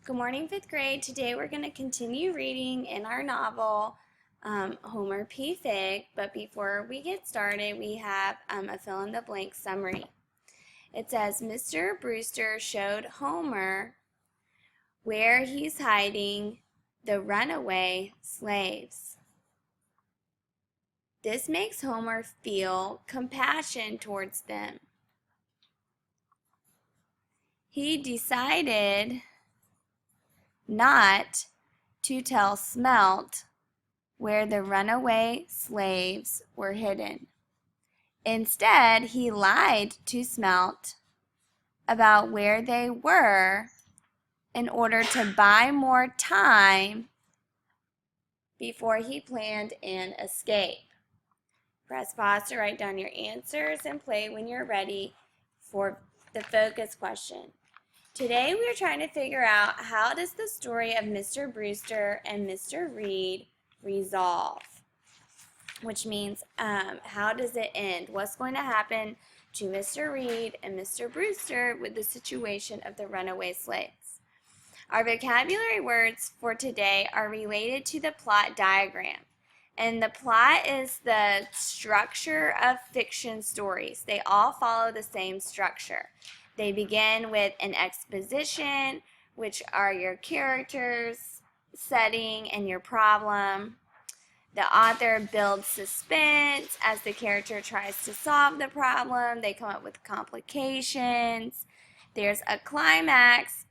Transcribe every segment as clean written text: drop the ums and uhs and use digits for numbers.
Good morning, fifth grade. Today we're going to continue reading in our novel, Homer P. Fig. But before we get started, we have a fill-in-the-blank summary. It says, Mr. Brewster showed Homer where he's hiding the runaway slaves. This makes Homer feel compassion towards them. He decided not to tell Smelt where the runaway slaves were hidden. Instead, he lied to Smelt about where they were in order to buy more time before he planned an escape. Press pause to write down your answers and play when you're ready for the focus question. Today we are trying to figure out how does the story of Mr. Brewster and Mr. Reed resolve, which means how does it end? What's going to happen to Mr. Reed and Mr. Brewster with the situation of the runaway slaves? Our vocabulary words for today are related to the plot diagram. And the plot is the structure of fiction stories. They all follow the same structure. They begin with an exposition, which are your characters, setting, and your problem. The author builds suspense as the character tries to solve the problem. They come up with complications. There's a climax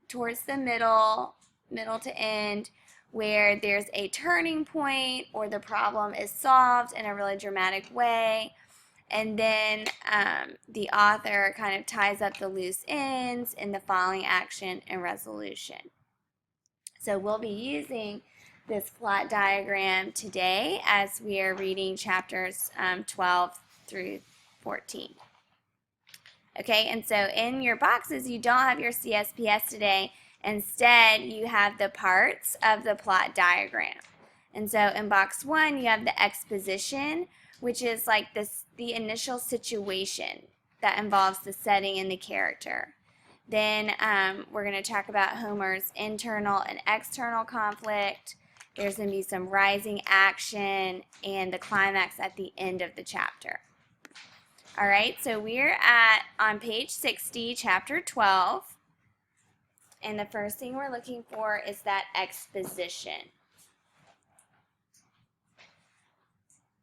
towards the middle to end, where there's a turning point or the problem is solved in a really dramatic way. And then the author kind of ties up the loose ends in the following action and resolution. So we'll be using this plot diagram today as we are reading chapters 12 through 14. Okay, and so in your boxes, you don't have your CSPS today. Instead, you have the parts of the plot diagram. And so in box 1, you have the exposition, which is like the initial situation that involves the setting and the character. Then we're going to talk about Homer's internal and external conflict. There's going to be some rising action and the climax at the end of the chapter. All right, so we're on page 60, chapter 12. And the first thing we're looking for is that exposition.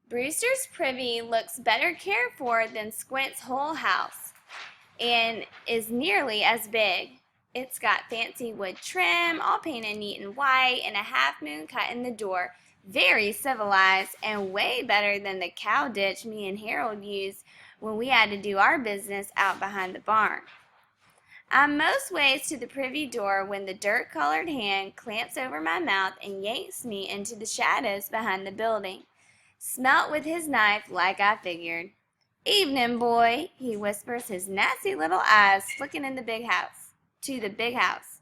Brewster's privy looks better cared for than Squint's whole house and is nearly as big. It's got fancy wood trim, all painted neat and white, and a half-moon cut in the door. Very civilized and way better than the cow ditch me and Harold used when we had to do our business out behind the barn. I'm most ways to the privy door when the dirt-colored hand clamps over my mouth and yanks me into the shadows behind the building. Smelt with his knife like I figured. Evening, boy, he whispers, his nasty little eyes flicking to the big house.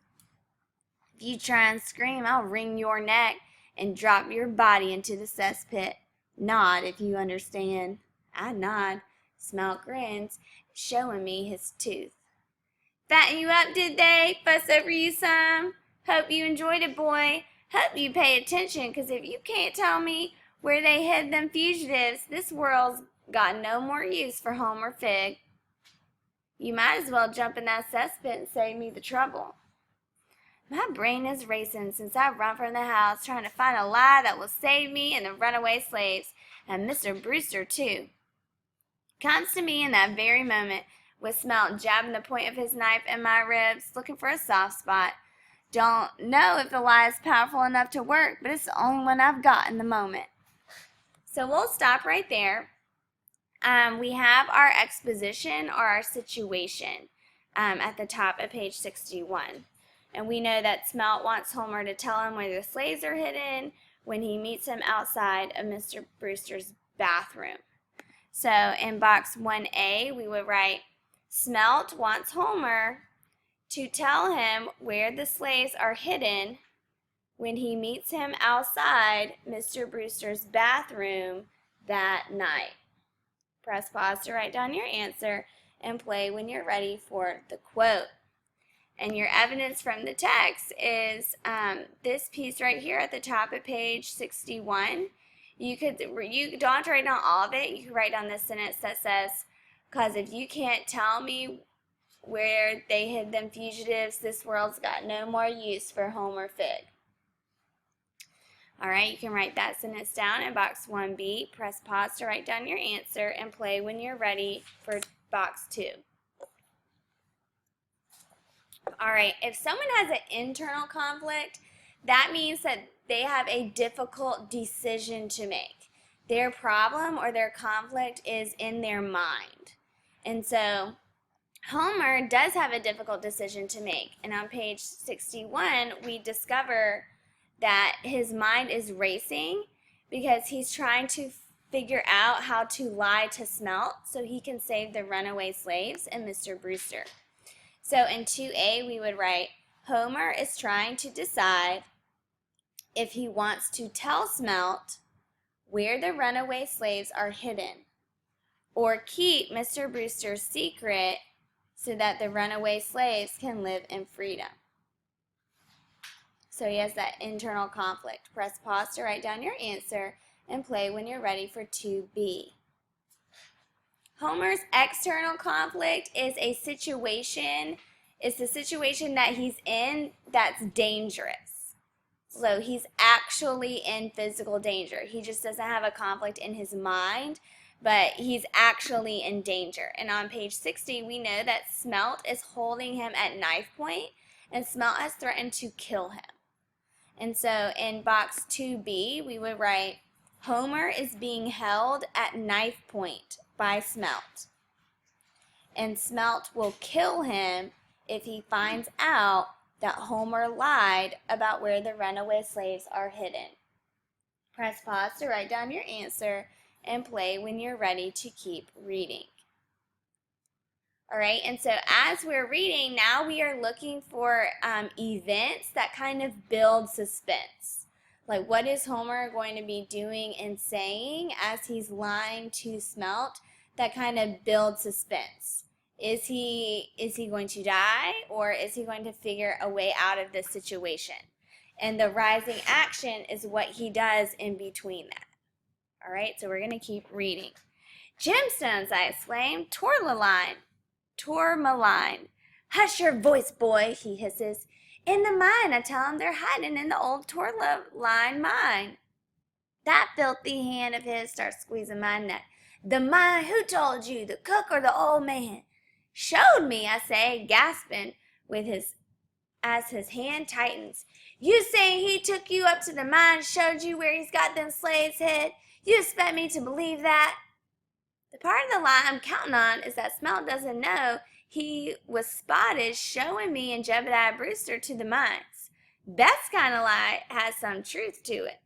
If you try and scream, I'll wring your neck and drop your body into the cesspit. Nod if you understand. I nod. Smelt grins, showing me his tooth. Fatten you up, did they? Fuss over you some? Hope you enjoyed it, boy. Hope you pay attention, 'cause if you can't tell me where they hid them fugitives, this world's got no more use for Homer Fig. You might as well jump in that cesspit and save me the trouble. My brain is racing since I run from the house trying to find a lie that will save me and the runaway slaves, and Mr. Brewster too. Comes to me in that very moment, with Smelt jabbing the point of his knife in my ribs, looking for a soft spot. Don't know if the lie is powerful enough to work, but it's the only one I've got in the moment. So we'll stop right there. We have our exposition or our situation at the top of page 61. And we know that Smelt wants Homer to tell him where the slaves are hidden when he meets him outside of Mr. Brewster's bathroom. So in box 1A, we would write, Smelt wants Homer to tell him where the slaves are hidden when he meets him outside Mr. Brewster's bathroom that night. Press pause to write down your answer and play when you're ready for the quote. And your evidence from the text is this piece right here at the top of page 61. You don't have to write down all of it. You can write down this sentence that says, "Because if you can't tell me where they hid them fugitives, this world's got no more use for Homer Fig." All right, you can write that sentence down in box 1B. Press pause to write down your answer and play when you're ready for box 2. All right, if someone has an internal conflict, that means that they have a difficult decision to make. Their problem or their conflict is in their mind. And so Homer does have a difficult decision to make. And on page 61, we discover that his mind is racing because he's trying to figure out how to lie to Smelt so he can save the runaway slaves and Mr. Brewster. So in 2A, we would write, Homer is trying to decide if he wants to tell Smelt where the runaway slaves are hidden or keep Mr. Brewster's secret so that the runaway slaves can live in freedom. So he has that internal conflict. Press pause to write down your answer and play when you're ready for 2B. Homer's external conflict is a situation, it's the situation that he's in that's dangerous. So he's actually in physical danger. He just doesn't have a conflict in his mind, but he's actually in danger. And on page 60, we know that Smelt is holding him at knife point, and Smelt has threatened to kill him. And so in box 2B, we would write, Homer is being held at knife point by Smelt. And Smelt will kill him if he finds out that Homer lied about where the runaway slaves are hidden. Press pause to write down your answer and play when you're ready to keep reading. All right, and so as we're reading, now we are looking for events that kind of build suspense. Like, what is Homer going to be doing and saying as he's lying to Smelt that kind of builds suspense? Is he going to die, or is he going to figure a way out of this situation? And the rising action is what he does in between that. All right, so we're going to keep reading. Gemstones, I exclaimed. Tourmaline. Hush your voice, boy, he hisses. In the mine, I tell him they're hiding in the old Tourmaline mine. That filthy hand of his starts squeezing my neck. The mine? Who told you, the cook or the old man? Showed me, I say, gasping as his hand tightens. You say he took you up to the mine, showed you where he's got them slaves hid? You expect me to believe that? The part of the lie I'm counting on is that Smelt doesn't know he was spotted showing me and Jebediah Brewster to the mines. Best kind of lie has some truth to it.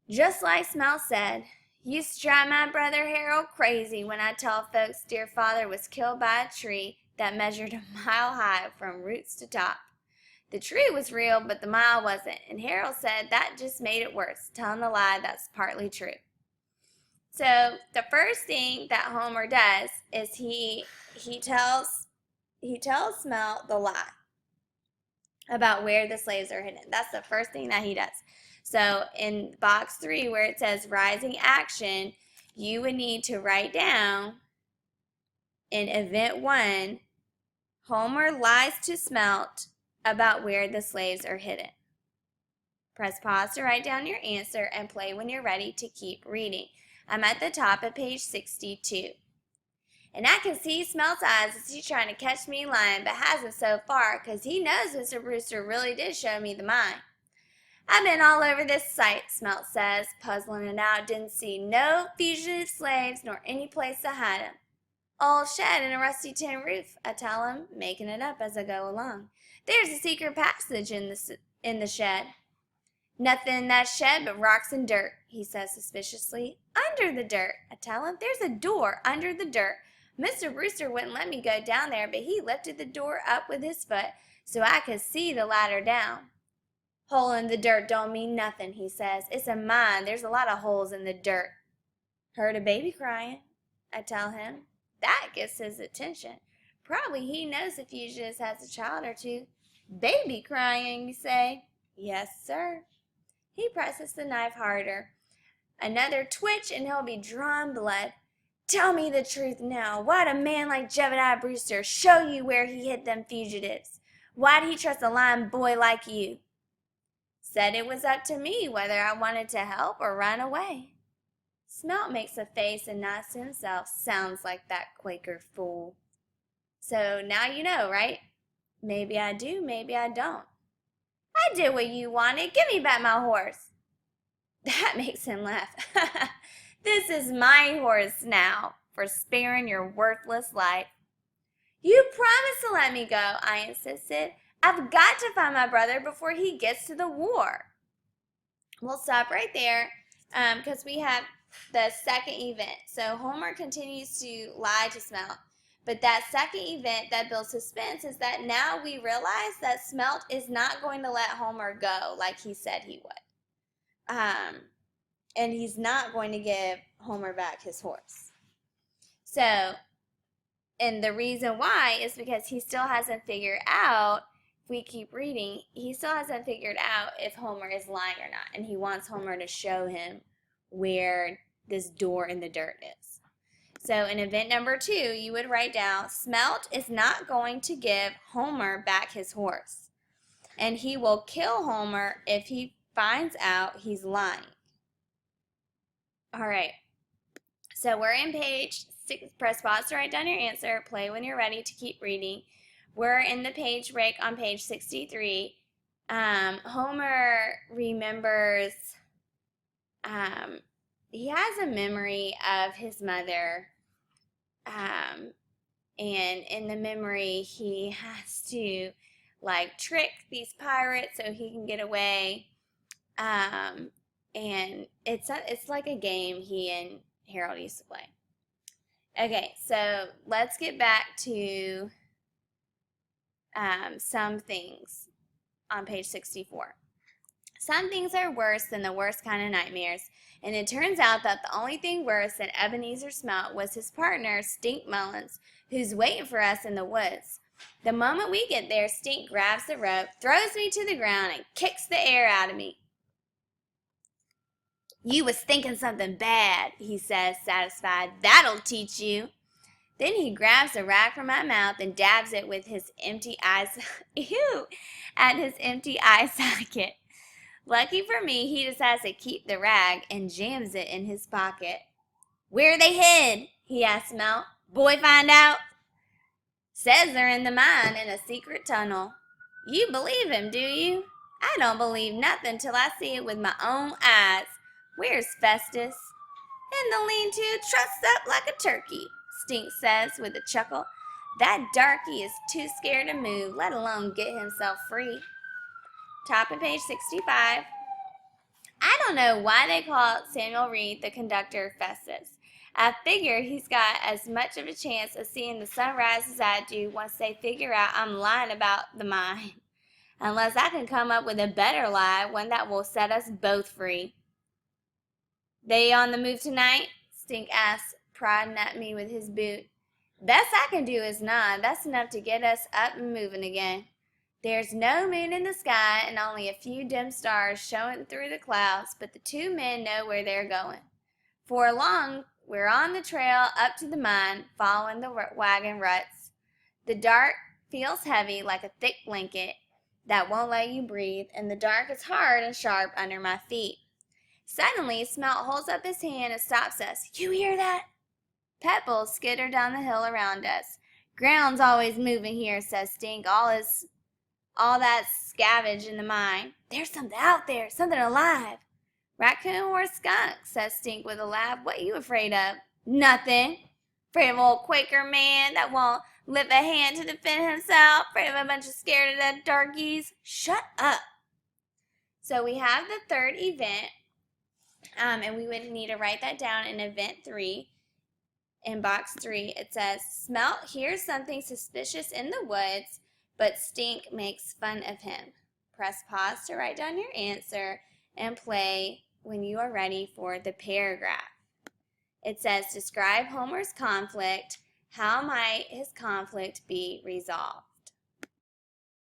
Just like Smelt said, used to drive my brother Harold crazy when I tell folks dear father was killed by a tree that measured a mile high from roots to top. The tree was real, but the mile wasn't, and Harold said that just made it worse, telling the lie that's partly true. So the first thing that Homer does is he tells Smelt the lie about where the slaves are hidden. That's the first thing that he does. So in box 3 where it says rising action, you would need to write down in event 1, Homer lies to Smelt about where the slaves are hidden. Press pause to write down your answer and play when you're ready to keep reading. I'm at the top of page 62. And I can see Smelt's eyes as he's trying to catch me lying, but hasn't so far, because he knows Mr. Brewster really did show me the mine. I've been all over this site, Smelt says, puzzling it out. Didn't see no fugitive slaves nor any place to hide 'em. Old shed and a rusty tin roof, I tell him, making it up as I go along. There's a secret passage in the shed. Nothing in that shed but rocks and dirt, he says suspiciously. Under the dirt, I tell him. There's a door under the dirt. Mr. Brewster wouldn't let me go down there, but he lifted the door up with his foot so I could see the ladder down. Hole in the dirt don't mean nothing, he says. It's a mine. There's a lot of holes in the dirt. Heard a baby crying, I tell him. That gets his attention. Probably he knows the fugitive has a child or two. Baby crying, you say? Yes, sir. He presses the knife harder. Another twitch and he'll be drawing blood. Tell me the truth now. Why'd a man like Jebediah Brewster show you where he hid them fugitives? Why'd he trust a lying boy like you? Said it was up to me whether I wanted to help or run away. Smelt makes a face and nods to himself. Sounds like that Quaker fool. So now you know, right? Maybe I do, maybe I don't. I did what you wanted. Give me back my horse. That makes him laugh. This is my horse now for sparing your worthless life. You promised to let me go, I insisted. I've got to find my brother before he gets to the war. We'll stop right there because we have the second event. So Homer continues to lie to Smelt. But that second event that builds suspense is that now we realize that Smelt is not going to let Homer go like he said he would. And he's not going to give Homer back his horse. So, and the reason why is because he still hasn't figured out, if we keep reading, he still hasn't figured out if Homer is lying or not. And he wants Homer to show him where this door in the dirt is. So in event number 2, you would write down, Smelt is not going to give Homer back his horse. And he will kill Homer if he finds out he's lying. All right. So we're in page 6. Press pause to write down your answer. Play when you're ready to keep reading. We're in the page break on page 63. Homer remembers, he has a memory of his mother. And in the memory, he has to like trick these pirates so he can get away. And it's like a game he and Harold used to play. Okay, so let's get back to some things on page 64. Some things are worse than the worst kind of nightmares, and it turns out that the only thing worse than Ebenezer Smelt was his partner, Stink Mullins, who's waiting for us in the woods. The moment we get there, Stink grabs the rope, throws me to the ground, and kicks the air out of me. You was thinking something bad, he says, satisfied. That'll teach you. Then he grabs a rag from my mouth and dabs it with his empty eye at his empty eye socket. Lucky for me, he decides to keep the rag and jams it in his pocket. Where they hid? He asks Smelt. Boy find out? Says they're in the mine in a secret tunnel. You believe him, do you? I don't believe nothing till I see it with my own eyes. Where's Festus? In the lean-to, trussed up like a turkey, Stink says with a chuckle. That darky is too scared to move, let alone get himself free. Top of page 65. I don't know why they call Samuel Reed the conductor Festus. I figure he's got as much of a chance of seeing the sunrise as I do once they figure out I'm lying about the mine. Unless I can come up with a better lie, one that will set us both free. They on the move tonight? Stink asks, prodding at me with his boot. Best I can do is nod. That's enough to get us up and moving again. There's no moon in the sky and only a few dim stars showing through the clouds, but the two men know where they're going. For long, we're on the trail up to the mine, following the wagon ruts. The dark feels heavy like a thick blanket that won't let you breathe, and the dark is hard and sharp under my feet. Suddenly, Smelt holds up his hand and stops us. You hear that? Pebbles skitter down the hill around us. Ground's always moving here, says Stink. All that scavenge in the mine. There's something out there, something alive. Raccoon or skunk, says Stink with a laugh. What you afraid of? Nothing. Afraid of old Quaker man that won't lift a hand to defend himself. Afraid of a bunch of scared of dead darkies. Shut up. So we have the third event. And we would need to write that down in event 3. In box 3, it says, Smelt hears something suspicious in the woods, but Stink makes fun of him. Press pause to write down your answer and play when you are ready for the paragraph. It says, describe Homer's conflict. How might his conflict be resolved?